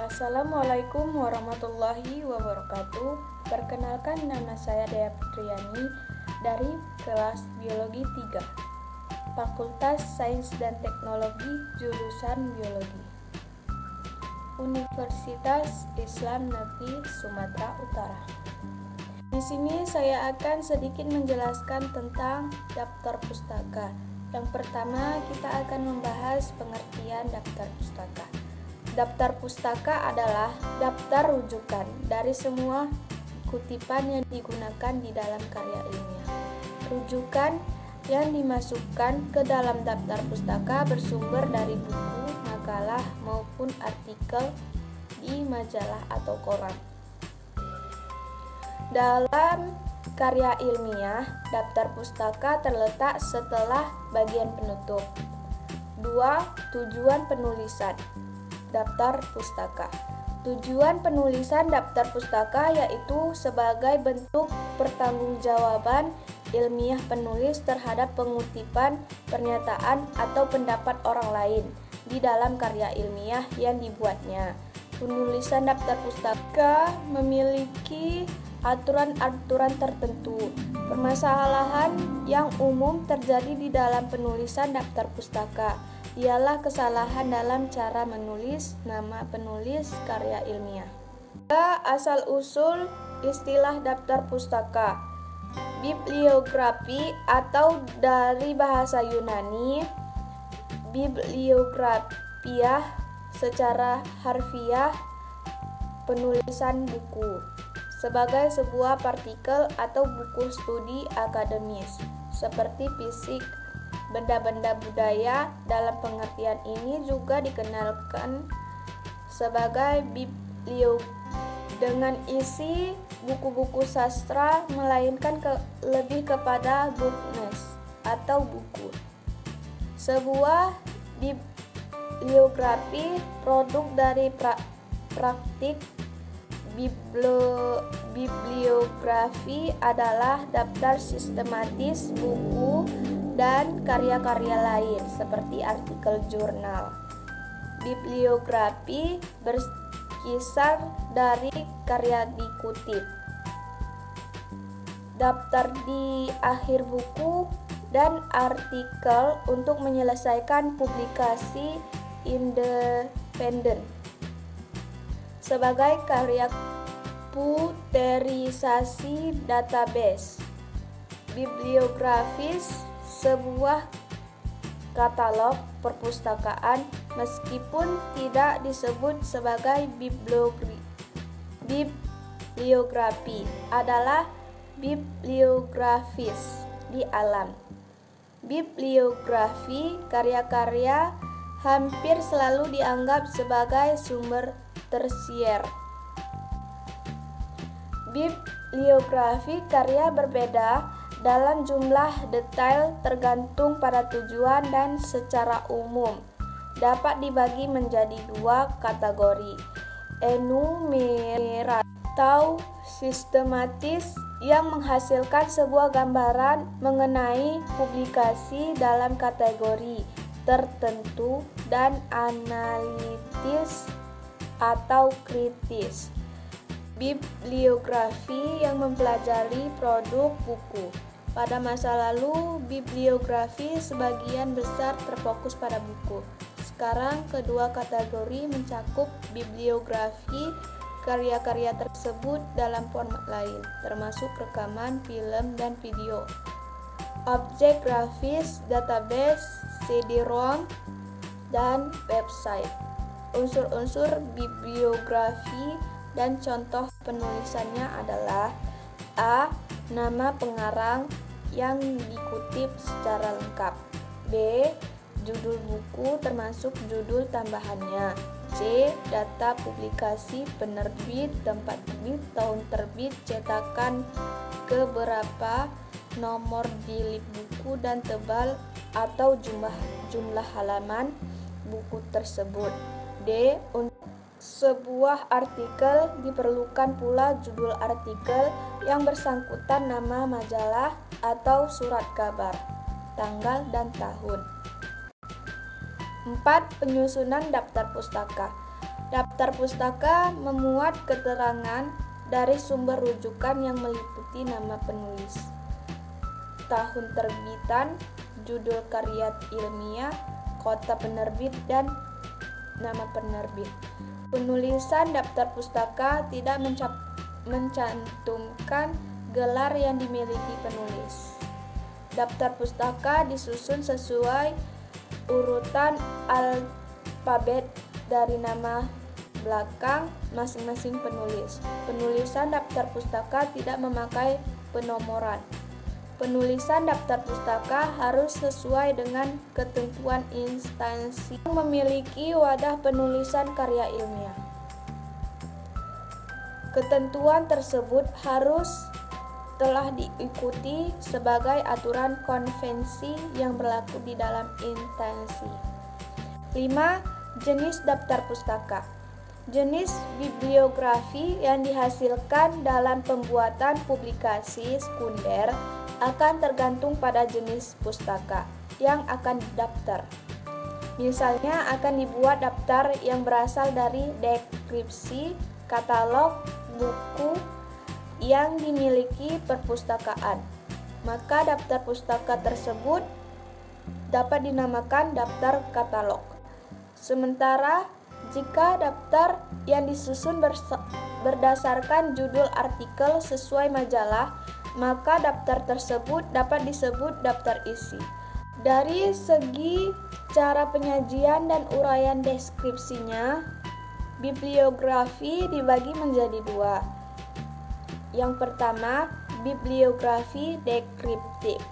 Assalamualaikum warahmatullahi wabarakatuh. Perkenalkan, nama saya Dea Putriani dari kelas Biologi 3, Fakultas Sains dan Teknologi, jurusan Biologi, Universitas Islam Negeri Sumatera Utara. Di sini saya akan sedikit menjelaskan tentang daftar pustaka. Yang pertama, kita akan membahas pengertian daftar pustaka. Daftar pustaka adalah daftar rujukan dari semua kutipan yang digunakan di dalam karya ilmiah. Rujukan yang dimasukkan ke dalam daftar pustaka bersumber dari buku, makalah, maupun artikel di majalah atau koran. Dalam karya ilmiah, daftar pustaka terletak setelah bagian penutup. 2. Tujuan penulisan daftar pustaka. Tujuan penulisan daftar pustaka yaitu sebagai bentuk pertanggungjawaban ilmiah penulis terhadap pengutipan, pernyataan, atau pendapat orang lain di dalam karya ilmiah yang dibuatnya. Penulisan daftar pustaka memiliki aturan-aturan tertentu. Permasalahan yang umum terjadi di dalam penulisan daftar pustaka ialah kesalahan dalam cara menulis nama penulis karya ilmiah. Asal-usul istilah daftar pustaka. Bibliografi atau dari bahasa Yunani bibliographia, secara harfiah penulisan buku, sebagai sebuah partikel atau buku studi akademis seperti fisik, benda-benda budaya. Dalam pengertian ini juga dikenalkan sebagai bibliografi dengan isi buku-buku sastra, melainkan lebih kepada bookness atau buku. Sebuah bibliografi produk dari praktik bibliografi adalah daftar sistematis buku dan karya-karya lain seperti artikel jurnal. Bibliografi berkisar dari karya dikutip, daftar di akhir buku, dan artikel untuk menyelesaikan publikasi independen. Sebagai karya komputerisasi database, bibliografis sebuah katalog perpustakaan, meskipun tidak disebut sebagai bibliografi, adalah bibliografis di alam. Bibliografi karya-karya hampir selalu dianggap sebagai sumber tersier. Bibliografi karya berbeda dalam jumlah detail tergantung pada tujuan dan secara umum dapat dibagi menjadi dua kategori: enumeratif atau sistematis yang menghasilkan sebuah gambaran mengenai publikasi dalam kategori tertentu, dan analitis atau kritis, bibliografi yang mempelajari produk buku. Pada masa lalu, bibliografi sebagian besar terfokus pada buku. Sekarang, kedua kategori mencakup bibliografi karya-karya tersebut dalam format lain, termasuk rekaman, film, dan video. Objek grafis, database, CD-ROM, dan website. Unsur-unsur bibliografi dan contoh penulisannya adalah: A. Nama pengarang yang dikutip secara lengkap. B. Judul buku termasuk judul tambahannya. C. Data publikasi penerbit, tempat terbit, tahun terbit, cetakan keberapa, nomor jilid buku, dan tebal atau jumlah halaman buku tersebut. D. Untuk sebuah artikel diperlukan pula judul artikel yang bersangkutan, nama majalah atau surat kabar, tanggal dan tahun. 4. Penyusunan daftar pustaka. Daftar pustaka memuat keterangan dari sumber rujukan yang meliputi nama penulis, tahun terbitan, judul karya ilmiah, kota penerbit, dan nama penerbit. Penulisan daftar pustaka tidak mencantumkan gelar yang dimiliki penulis. Daftar pustaka disusun sesuai urutan alfabet dari nama belakang masing-masing penulis. Penulisan daftar pustaka tidak memakai penomoran. Penulisan daftar pustaka harus sesuai dengan ketentuan instansi yang memiliki wadah penulisan karya ilmiah. Ketentuan tersebut harus telah diikuti sebagai aturan konvensi yang berlaku di dalam instansi. 5. Jenis daftar pustaka. Jenis bibliografi yang dihasilkan dalam pembuatan publikasi sekunder akan tergantung pada jenis pustaka yang akan didaftar. Misalnya akan dibuat daftar yang berasal dari deskripsi, katalog, buku yang dimiliki perpustakaan. Maka daftar pustaka tersebut dapat dinamakan daftar katalog. Sementara jika daftar yang disusun berdasarkan judul artikel sesuai majalah, maka daftar tersebut dapat disebut daftar isi. Dari segi cara penyajian dan uraian deskripsinya, bibliografi dibagi menjadi dua. Yang pertama, bibliografi deskriptif,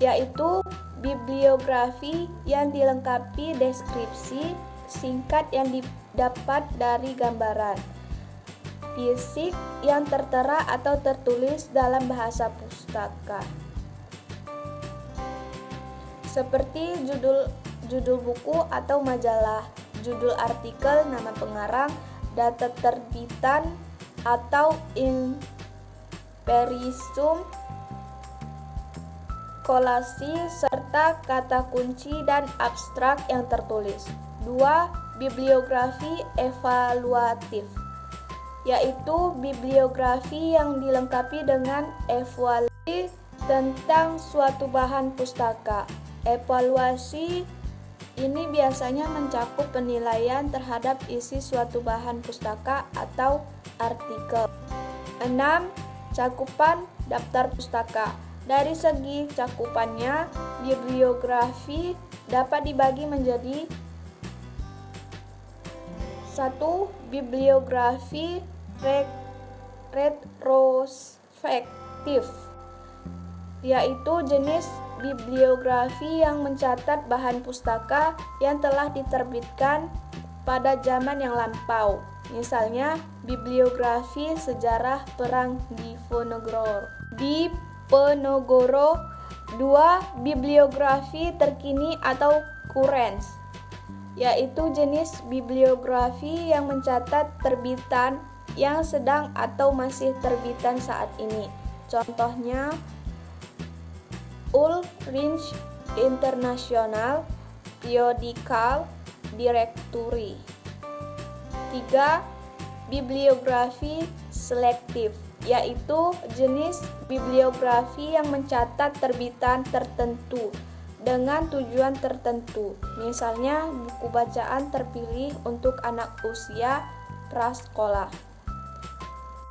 yaitu bibliografi yang dilengkapi deskripsi singkat yang didapat dari gambaran fisik yang tertera atau tertulis dalam bahasa pustaka, seperti judul buku atau majalah, judul artikel, nama pengarang, data terbitan atau imperisum, kolasi, serta kata kunci dan abstrak yang tertulis. 2. Bibliografi evaluatif, yaitu bibliografi yang dilengkapi dengan evaluasi tentang suatu bahan pustaka. Evaluasi ini biasanya mencakup penilaian terhadap isi suatu bahan pustaka atau artikel. 6. Cakupan daftar pustaka. Dari segi cakupannya, bibliografi dapat dibagi menjadi 1. Bibliografi retrospektif, yaitu jenis bibliografi yang mencatat bahan pustaka yang telah diterbitkan pada zaman yang lampau. Misalnya, bibliografi sejarah perang Diponegoro. 2. Bibliografi terkini atau current, yaitu jenis bibliografi yang mencatat terbitan yang sedang atau masih terbitan saat ini. Contohnya, Ulrich International Periodical Directory. 3. Bibliografi selektif, yaitu jenis bibliografi yang mencatat terbitan tertentu dengan tujuan tertentu. Misalnya, buku bacaan terpilih untuk anak usia prasekolah.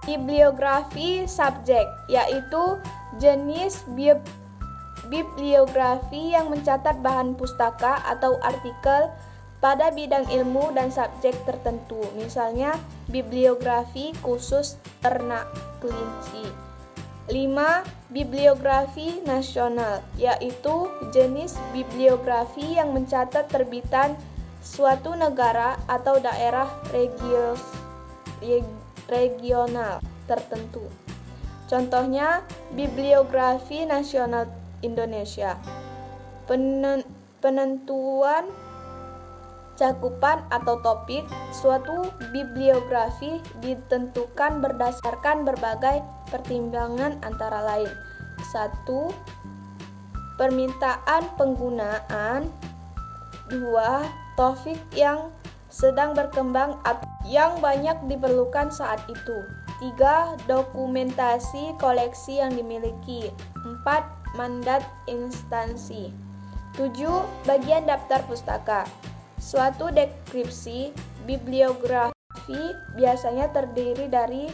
Bibliografi subjek, yaitu jenis bibliografi yang mencatat bahan pustaka atau artikel pada bidang ilmu dan subjek tertentu. Misalnya, bibliografi khusus ternak kelinci. 5. Bibliografi nasional, yaitu jenis bibliografi yang mencatat terbitan suatu negara atau daerah regional tertentu. Contohnya, Bibliografi Nasional Indonesia. Penentuan cakupan atau topik suatu bibliografi ditentukan berdasarkan berbagai pertimbangan antara lain. 1. Permintaan penggunaan. 2. Topik yang sedang berkembang atau yang banyak diperlukan saat itu. 3. Dokumentasi koleksi yang dimiliki. 4. Mandat instansi. 7. Bagian daftar pustaka. Suatu deskripsi bibliografi biasanya terdiri dari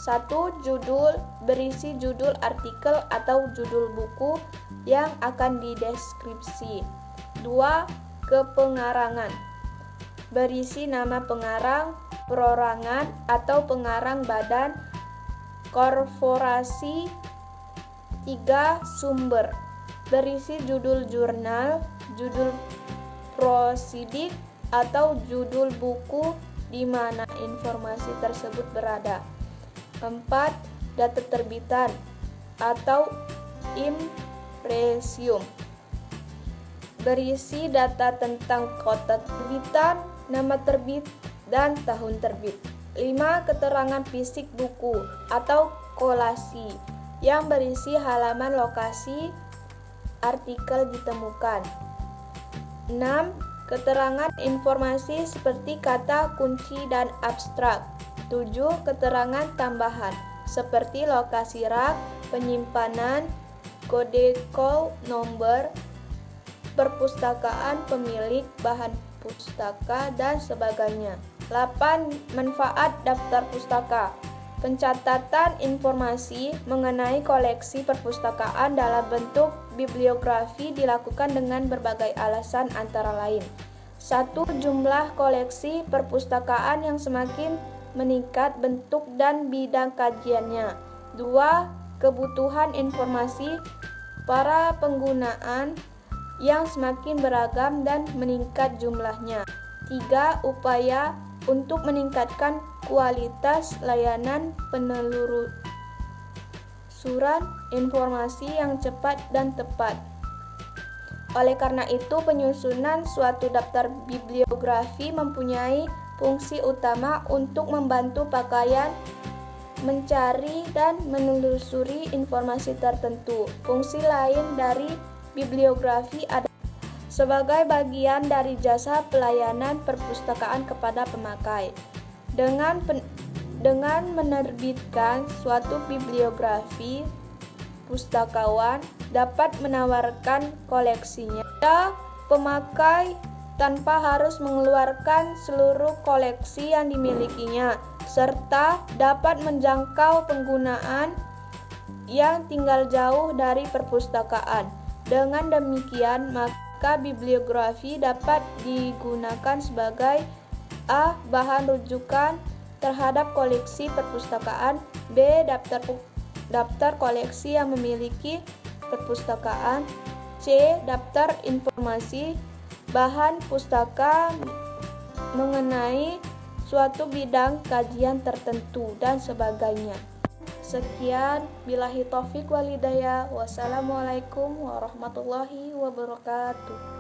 1. Judul, berisi judul artikel atau judul buku yang akan dideskripsi. 2. Kepengarangan, berisi nama pengarang, perorangan atau pengarang badan, korporasi. 3. Sumber, berisi judul jurnal, judul prosidik, atau judul buku di mana informasi tersebut berada. 4. Data terbitan atau impresium, berisi data tentang kota terbitan, nama terbit, dan tahun terbit. 5. Keterangan fisik buku atau kolasi yang berisi halaman, lokasi artikel ditemukan. 6. Keterangan informasi seperti kata kunci dan abstrak. 7. Keterangan tambahan seperti lokasi rak, penyimpanan, kode nomor perpustakaan pemilik bahan pustaka, dan sebagainya. 8. Manfaat daftar pustaka. Pencatatan informasi mengenai koleksi perpustakaan dalam bentuk bibliografi dilakukan dengan berbagai alasan, antara lain: 1. Jumlah koleksi perpustakaan yang semakin meningkat bentuk dan bidang kajiannya. 2. Kebutuhan informasi para penggunaan yang semakin beragam dan meningkat jumlahnya. 3. Upaya untuk meningkatkan kualitas layanan penelusuran informasi yang cepat dan tepat. Oleh karena itu, penyusunan suatu daftar bibliografi mempunyai fungsi utama untuk membantu pakaian mencari dan menelusuri informasi tertentu. Fungsi lain dari bibliografi adalah sebagai bagian dari jasa pelayanan perpustakaan kepada pemakai. Dengan menerbitkan suatu bibliografi, pustakawan dapat menawarkan koleksinya pada pemakai tanpa harus mengeluarkan seluruh koleksi yang dimilikinya, serta dapat menjangkau penggunaan yang tinggal jauh dari perpustakaan. Dengan demikian, maka bibliografi dapat digunakan sebagai A. Bahan rujukan terhadap koleksi perpustakaan, B. Daftar koleksi yang memiliki perpustakaan, C. Daftar informasi bahan pustaka mengenai suatu bidang kajian tertentu, dan sebagainya. Sekian, billahi taufik wal hidayah. Wassalamualaikum warahmatullahi wabarakatuh.